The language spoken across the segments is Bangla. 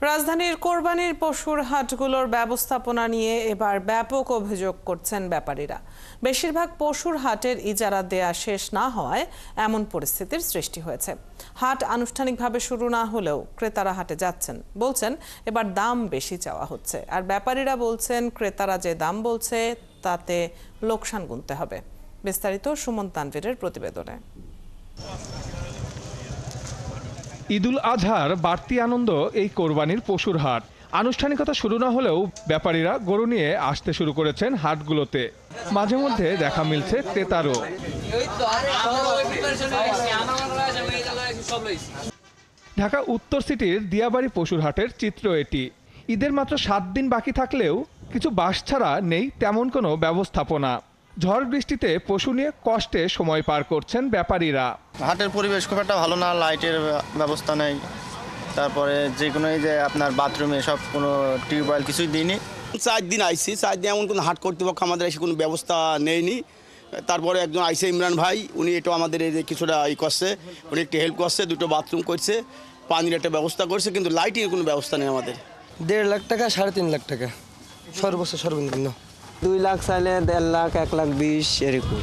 রাজধানীর কোরবানির পশুর হাটগুলোর ব্যবস্থাপনা নিয়ে এবার ব্যাপক অভিযোগ করছেন ব্যাপারীরা। বেশিরভাগ পশুর হাটের ইজারা দেয়া শেষ না হওয়ায় এমন পরিস্থিতির সৃষ্টি হয়েছে। হাট আনুষ্ঠানিকভাবে শুরু না হলেও ক্রেতারা হাটে যাচ্ছেন, বলছেন এবার দাম বেশি চাওয়া হচ্ছে। আর ব্যাপারীরা বলছেন ক্রেতারা যে দাম বলছে তাতে লোকসান গুনতে হবে। বিস্তারিত সুমন তানভীরের প্রতিবেদনে। ঈদুল আজহার বাড়তি আনন্দ এই কোরবানির পশুর হাট। আনুষ্ঠানিকতা শুরু না হলেও ব্যাপারীরা গরু নিয়ে আসতে শুরু করেছেন হাটগুলোতে। মাঝে মধ্যে দেখা মিলছে ক্রেতারও। ঢাকা উত্তর সিটির দিয়াবাড়ি পশুর হাটের চিত্র এটি। ঈদের মাত্র 7 দিন বাকি থাকলেও কিছু বাস ছাড়া নেই তেমন কোনো ব্যবস্থাপনা। ঝড় বৃষ্টিতে পশু নিয়ে কষ্টে সময় পার করছেন ব্যাপারীরা। হাটের পরিবেশ খুব একটা ভালো না, লাইটের ব্যবস্থা নেই, তারপরে যে কোনো যে আপনার বাথরুমে সব কোনো টিউবওয়েল কিছুই দিইনি। 4 দিন আইসি, 4 দিন এমন কোনো হাট কর্তৃপক্ষ আমাদের এসে কোনো ব্যবস্থা নেয়নি। তারপরে একজন আইসে ইমরান ভাই, উনি একটু আমাদের এই যে কিছুটা করছে, উনি একটু হেল্প করছে, 2টো বাথরুম করছে, পানির একটা ব্যবস্থা করছে, কিন্তু লাইটের কোনো ব্যবস্থা নেই আমাদের। 1.5 লাখ টাকা 3.5 লাখ টাকা সর্বোচ্চ সর্বনিম্ন। 2 লাখ চাইলে 1.5 লাখ 1 লাখ 20 এরকম।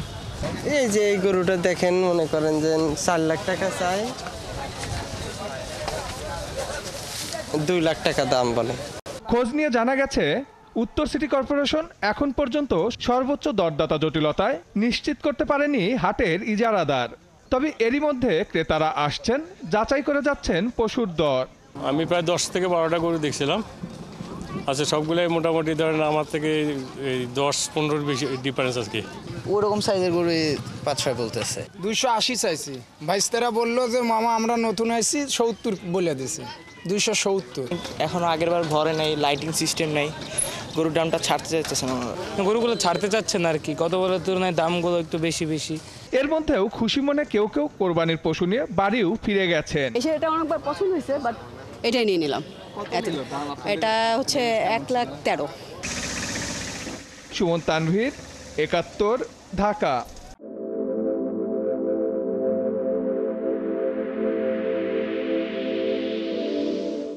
এই যে এই গরুটা দেখেন, মনে করেন যে 4 লাখ টাকা চাই, 2 লাখ টাকা দাম বলে। খোঁজ নিয়ে জানা গেছে উত্তর সিটি কর্পোরেশন এখন পর্যন্ত সর্বোচ্চ দরদাতা জটিলতায় নিশ্চিত করতে পারেনি হাটের ইজারাদার। তবে এরই মধ্যে ক্রেতারা আসছেন, যাচাই করে যাচ্ছেন পশুর দর। আমি প্রায় 10 থেকে 12টা গরু দেখছিলাম। আচ্ছা, সবগুলোই মোটামুটি ধরেন আমার থেকে 10-15 বেশি ডিফারেন্স আজকে। ওরকম সাইজের গরু 5-6 বলতেছে। 280 চাইছি। ভাইস্তারা বললো যে মামা আমরা নতুন আইছি, 70 বলে দিয়েছে। 270। এখনো আগের বার ভরে নেই, লাইটিং সিস্টেম নেই, গরুর দামটা ছাড়তে চাইতেছে না। গরুগুলো ছাড়তে চাচ্ছে না আর কি, কত বলার তুলনায় দামগুলো একটু বেশি বেশি। এর মধ্যেও খুশি মনে কেউ কেউ কোরবানির পশু নিয়ে বাড়িও ফিরে গেছেন। এটা অনেকবার পছন্দ হয়েছে, বাট এটাই নিয়ে নিলাম। এটা হচ্ছে 1,13,000। সুমন তানভীর, 71, ঢাকা।